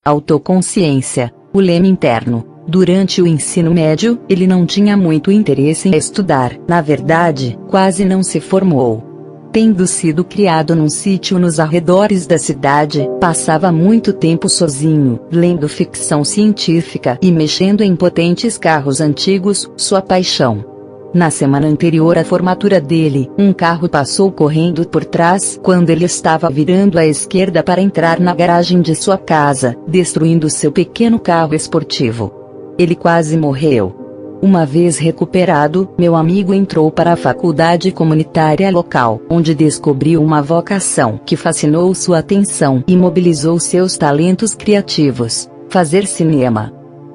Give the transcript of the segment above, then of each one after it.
Autoconsciência, o lema interno. Durante o ensino médio, ele não tinha muito interesse em estudar, na verdade, quase não se formou. Tendo sido criado num sítio nos arredores da cidade, passava muito tempo sozinho, lendo ficção científica e mexendo em potentes carros antigos, sua paixão. Na semana anterior à formatura dele, um carro passou correndo por trás quando ele estava virando à esquerda para entrar na garagem de sua casa, destruindo seu pequeno carro esportivo. Ele quase morreu. Uma vez recuperado, meu amigo entrou para a faculdade comunitária local, onde descobriu uma vocação que fascinou sua atenção e mobilizou seus talentos criativos: fazer cinema.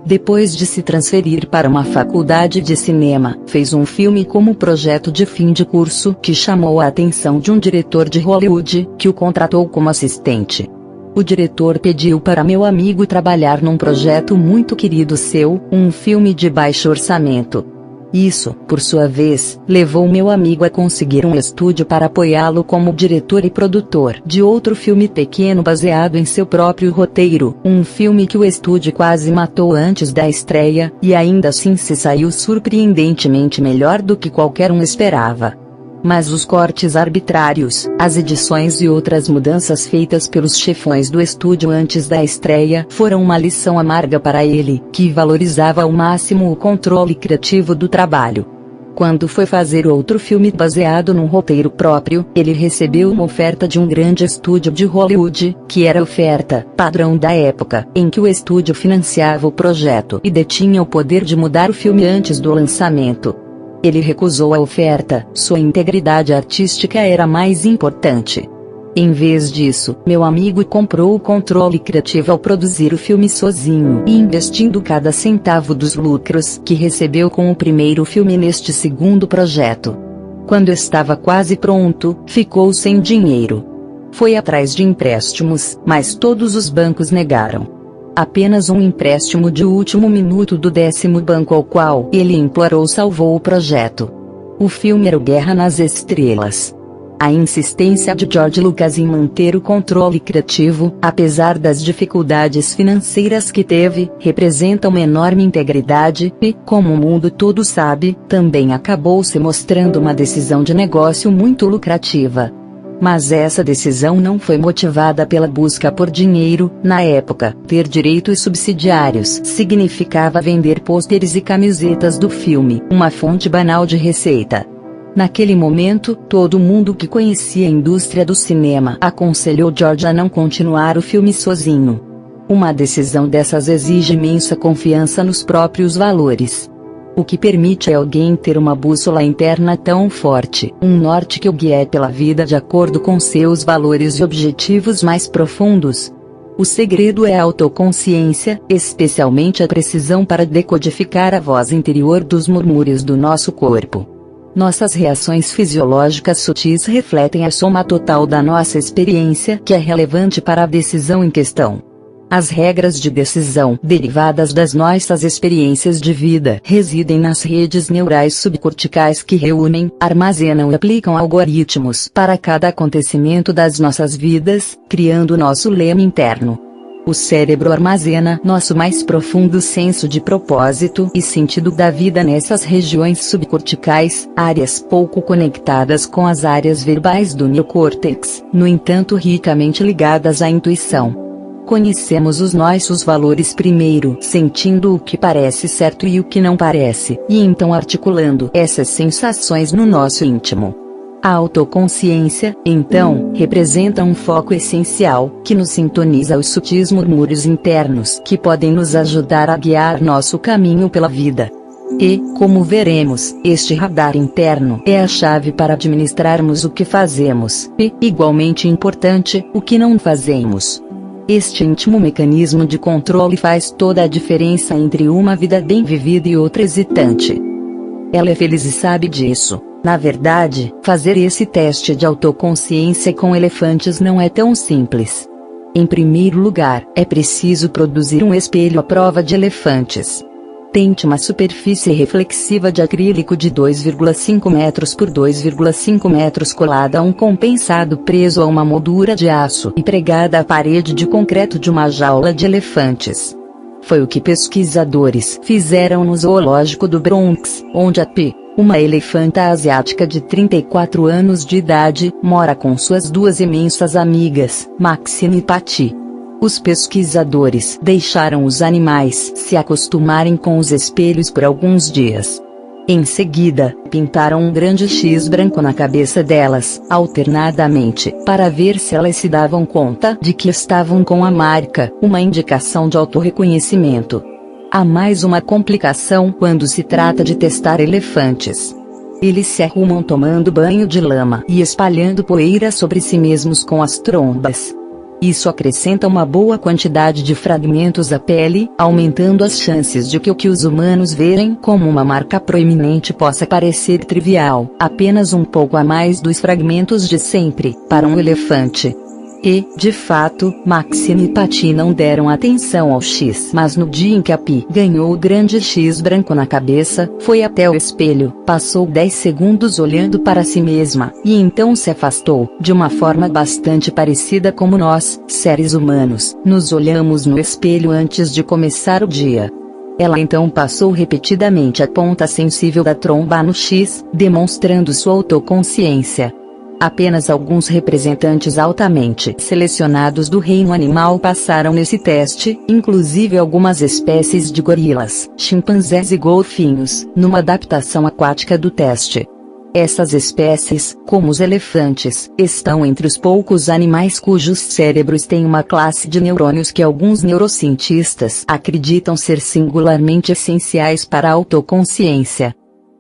Depois de se transferir para uma faculdade de cinema, fez um filme como projeto de fim de curso que chamou a atenção de um diretor de Hollywood, que o contratou como assistente. O diretor pediu para meu amigo trabalhar num projeto muito querido seu, um filme de baixo orçamento. Isso, por sua vez, levou meu amigo a conseguir um estúdio para apoiá-lo como diretor e produtor de outro filme pequeno baseado em seu próprio roteiro, um filme que o estúdio quase matou antes da estreia, e ainda assim se saiu surpreendentemente melhor do que qualquer um esperava. Mas os cortes arbitrários, as edições e outras mudanças feitas pelos chefões do estúdio antes da estreia foram uma lição amarga para ele, que valorizava ao máximo o controle criativo do trabalho. Quando foi fazer outro filme baseado num roteiro próprio, ele recebeu uma oferta de um grande estúdio de Hollywood, que era a oferta padrão da época, em que o estúdio financiava o projeto e detinha o poder de mudar o filme antes do lançamento. Ele recusou a oferta, sua integridade artística era mais importante. Em vez disso, meu amigo comprou o controle criativo ao produzir o filme sozinho e investindo cada centavo dos lucros que recebeu com o primeiro filme neste segundo projeto. Quando estava quase pronto, ficou sem dinheiro. Foi atrás de empréstimos, mas todos os bancos negaram. Apenas um empréstimo de último minuto do 10º banco ao qual ele implorou salvou o projeto. O filme era o Guerra nas Estrelas. A insistência de George Lucas em manter o controle criativo, apesar das dificuldades financeiras que teve, representa uma enorme integridade e, como o mundo todo sabe, também acabou se mostrando uma decisão de negócio muito lucrativa. Mas essa decisão não foi motivada pela busca por dinheiro. Na época, ter direitos subsidiários significava vender pôsteres e camisetas do filme, uma fonte banal de receita. Naquele momento, todo mundo que conhecia a indústria do cinema aconselhou George a não continuar o filme sozinho. Uma decisão dessas exige imensa confiança nos próprios valores. O que permite a alguém ter uma bússola interna tão forte, um norte que o guie pela vida de acordo com seus valores e objetivos mais profundos. O segredo é a autoconsciência, especialmente a precisão para decodificar a voz interior dos murmúrios do nosso corpo. Nossas reações fisiológicas sutis refletem a soma total da nossa experiência, que é relevante para a decisão em questão. As regras de decisão derivadas das nossas experiências de vida residem nas redes neurais subcorticais que reúnem, armazenam e aplicam algoritmos para cada acontecimento das nossas vidas, criando nosso lema interno. O cérebro armazena nosso mais profundo senso de propósito e sentido da vida nessas regiões subcorticais, áreas pouco conectadas com as áreas verbais do neocórtex, no entanto ricamente ligadas à intuição. Conhecemos os nossos valores primeiro, sentindo o que parece certo e o que não parece, e então articulando essas sensações no nosso íntimo. A autoconsciência, então, representa um foco essencial, que nos sintoniza aos sutis murmúrios internos que podem nos ajudar a guiar nosso caminho pela vida. E, como veremos, este radar interno é a chave para administrarmos o que fazemos, e, igualmente importante, o que não fazemos. Este íntimo mecanismo de controle faz toda a diferença entre uma vida bem vivida e outra hesitante. Ela é feliz e sabe disso. Na verdade, fazer esse teste de autoconsciência com elefantes não é tão simples. Em primeiro lugar, é preciso produzir um espelho à prova de elefantes. Tente uma superfície reflexiva de acrílico de 2,5 metros por 2,5 metros colada a um compensado preso a uma moldura de aço e pregada à parede de concreto de uma jaula de elefantes. Foi o que pesquisadores fizeram no zoológico do Bronx, onde a P, uma elefanta asiática de 34 anos de idade, mora com suas duas imensas amigas, Maxine e Patty. Os pesquisadores deixaram os animais se acostumarem com os espelhos por alguns dias. Em seguida, pintaram um grande X branco na cabeça delas, alternadamente, para ver se elas se davam conta de que estavam com a marca, uma indicação de autorreconhecimento. Há mais uma complicação quando se trata de testar elefantes. Eles se arrumam tomando banho de lama e espalhando poeira sobre si mesmos com as trombas. Isso acrescenta uma boa quantidade de fragmentos à pele, aumentando as chances de que o que os humanos veem como uma marca proeminente possa parecer trivial, apenas um pouco a mais dos fragmentos de sempre, para um elefante. E, de fato, Maxine e Patty não deram atenção ao X. Mas no dia em que a Pi ganhou o grande X branco na cabeça, foi até o espelho, passou 10 segundos olhando para si mesma, e então se afastou, de uma forma bastante parecida como nós, seres humanos, nos olhamos no espelho antes de começar o dia. Ela então passou repetidamente a ponta sensível da tromba no X, demonstrando sua autoconsciência. Apenas alguns representantes altamente selecionados do reino animal passaram nesse teste, inclusive algumas espécies de gorilas, chimpanzés e golfinhos, numa adaptação aquática do teste. Essas espécies, como os elefantes, estão entre os poucos animais cujos cérebros têm uma classe de neurônios que alguns neurocientistas acreditam ser singularmente essenciais para a autoconsciência.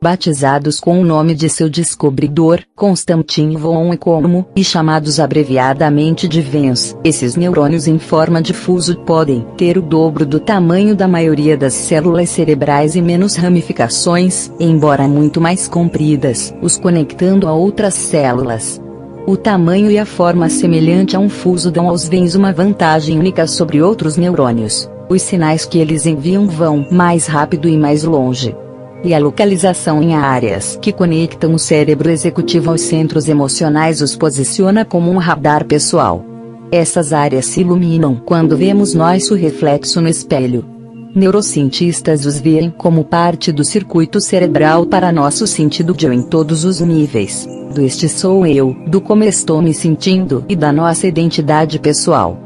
Batizados com o nome de seu descobridor, Konstantin von Economo, e chamados abreviadamente de VENS, esses neurônios em forma de fuso podem ter o dobro do tamanho da maioria das células cerebrais e menos ramificações, embora muito mais compridas, os conectando a outras células. O tamanho e a forma semelhante a um fuso dão aos VENS uma vantagem única sobre outros neurônios. Os sinais que eles enviam vão mais rápido e mais longe. E a localização em áreas que conectam o cérebro executivo aos centros emocionais os posiciona como um radar pessoal. Essas áreas se iluminam quando vemos nosso reflexo no espelho. Neurocientistas os veem como parte do circuito cerebral para nosso sentido de eu em todos os níveis, do este sou eu, do como estou me sentindo e da nossa identidade pessoal.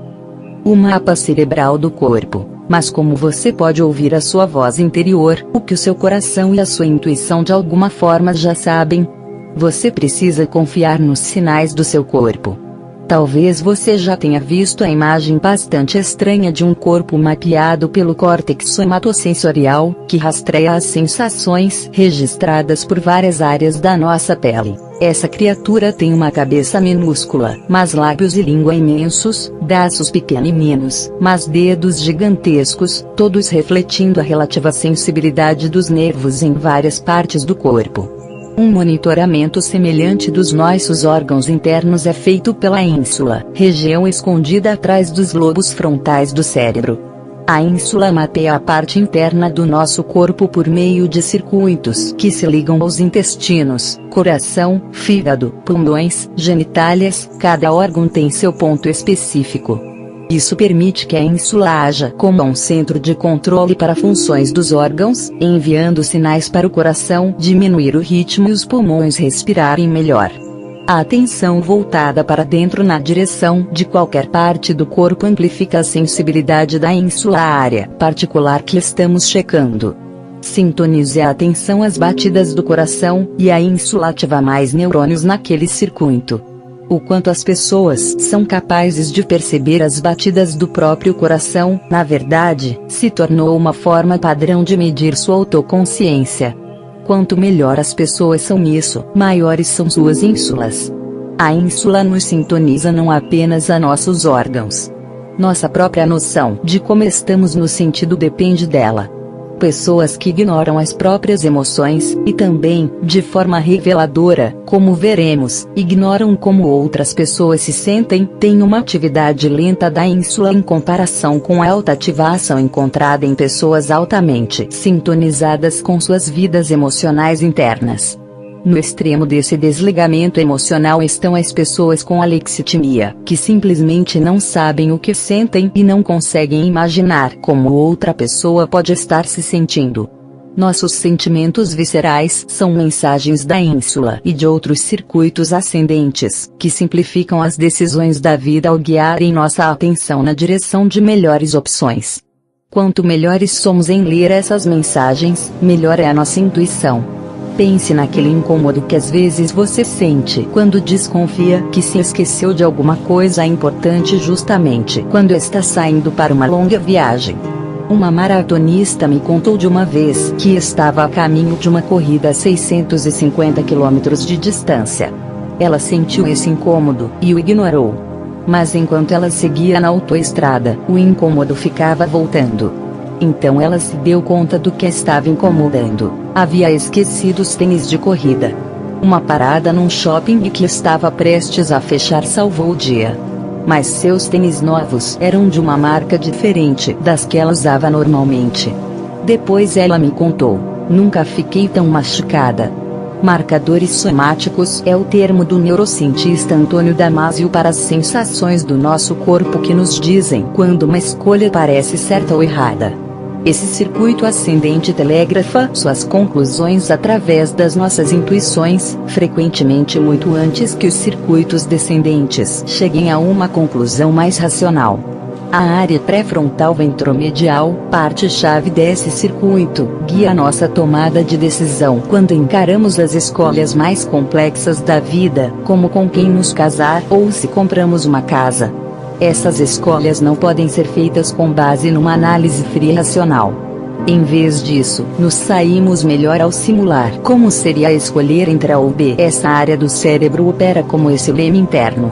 O mapa cerebral do corpo. Mas como você pode ouvir a sua voz interior, o que o seu coração e a sua intuição de alguma forma já sabem? Você precisa confiar nos sinais do seu corpo. Talvez você já tenha visto a imagem bastante estranha de um corpo mapeado pelo córtex somatosensorial, que rastreia as sensações registradas por várias áreas da nossa pele. Essa criatura tem uma cabeça minúscula, mas lábios e língua imensos, braços pequeninos, mas dedos gigantescos, todos refletindo a relativa sensibilidade dos nervos em várias partes do corpo. Um monitoramento semelhante dos nossos órgãos internos é feito pela ínsula, região escondida atrás dos lobos frontais do cérebro. A ínsula mapeia a parte interna do nosso corpo por meio de circuitos que se ligam aos intestinos, coração, fígado, pulmões, genitálias. Cada órgão tem seu ponto específico. Isso permite que a ínsula haja como um centro de controle para funções dos órgãos, enviando sinais para o coração diminuir o ritmo e os pulmões respirarem melhor. A atenção voltada para dentro na direção de qualquer parte do corpo amplifica a sensibilidade da ínsula à área particular que estamos checando. Sintonize a atenção às batidas do coração, e a ínsula ativa mais neurônios naquele circuito. O quanto as pessoas são capazes de perceber as batidas do próprio coração, na verdade, se tornou uma forma padrão de medir sua autoconsciência. Quanto melhor as pessoas são nisso, maiores são suas ínsulas. A ínsula nos sintoniza não apenas a nossos órgãos. Nossa própria noção de como estamos no sentido depende dela. pessoas que ignoram as próprias emoções, e também, de forma reveladora, como veremos, ignoram como outras pessoas se sentem, têm uma atividade lenta da ínsula em comparação com a alta ativação encontrada em pessoas altamente sintonizadas com suas vidas emocionais internas. No extremo desse desligamento emocional estão as pessoas com alexitimia, que simplesmente não sabem o que sentem e não conseguem imaginar como outra pessoa pode estar se sentindo. Nossos sentimentos viscerais são mensagens da ínsula e de outros circuitos ascendentes, que simplificam as decisões da vida ao guiarem nossa atenção na direção de melhores opções. Quanto melhores somos em ler essas mensagens, melhor é a nossa intuição. Pense naquele incômodo que às vezes você sente quando desconfia que se esqueceu de alguma coisa importante justamente quando está saindo para uma longa viagem. Uma maratonista me contou de uma vez que estava a caminho de uma corrida a 650 km de distância. Ela sentiu esse incômodo e o ignorou. Mas enquanto ela seguia na autoestrada, o incômodo ficava voltando. Então ela se deu conta do que a estava incomodando. Havia esquecido os tênis de corrida. Uma parada num shopping que estava prestes a fechar salvou o dia. Mas seus tênis novos eram de uma marca diferente das que ela usava normalmente. Depois ela me contou: nunca fiquei tão machucada. Marcadores somáticos é o termo do neurocientista Antônio Damasio para as sensações do nosso corpo que nos dizem quando uma escolha parece certa ou errada. Esse circuito ascendente telegrafa suas conclusões através das nossas intuições, frequentemente muito antes que os circuitos descendentes cheguem a uma conclusão mais racional. A área pré-frontal ventromedial, parte-chave desse circuito, guia a nossa tomada de decisão quando encaramos as escolhas mais complexas da vida, como com quem nos casar ou se compramos uma casa. Essas escolhas não podem ser feitas com base numa análise fria e racional. Em vez disso, nos saímos melhor ao simular como seria escolher entre A ou B. Essa área do cérebro opera como esse leme interno.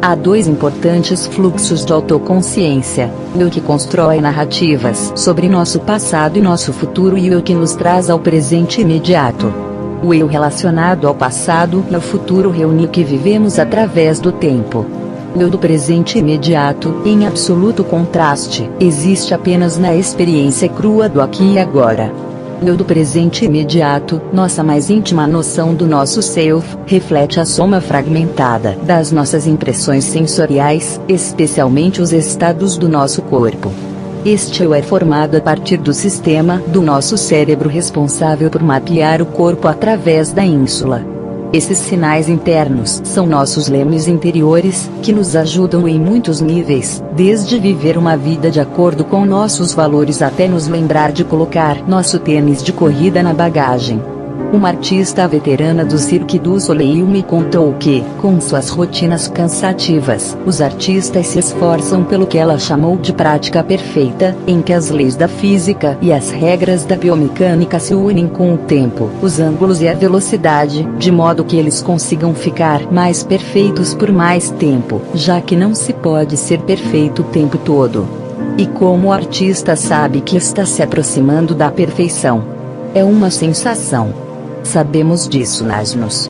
Há dois importantes fluxos de autoconsciência: o eu que constrói narrativas sobre nosso passado e nosso futuro e o eu que nos traz ao presente imediato. O eu relacionado ao passado e ao futuro reúne o que vivemos através do tempo. O eu do presente imediato, em absoluto contraste, existe apenas na experiência crua do aqui e agora. O eu do presente imediato, nossa mais íntima noção do nosso self, reflete a soma fragmentada das nossas impressões sensoriais, especialmente os estados do nosso corpo. Este eu é formado a partir do sistema do nosso cérebro responsável por mapear o corpo através da ínsula. Esses sinais internos são nossos lemes interiores, que nos ajudam em muitos níveis, desde viver uma vida de acordo com nossos valores até nos lembrar de colocar nosso tênis de corrida na bagagem. Uma artista veterana do Cirque du Soleil me contou que, com suas rotinas cansativas, os artistas se esforçam pelo que ela chamou de prática perfeita, em que as leis da física e as regras da biomecânica se unem com o tempo, os ângulos e a velocidade, de modo que eles consigam ficar mais perfeitos por mais tempo, já que não se pode ser perfeito o tempo todo. E como o artista sabe que está se aproximando da perfeição? É uma sensação. Sabemos disso, mas nos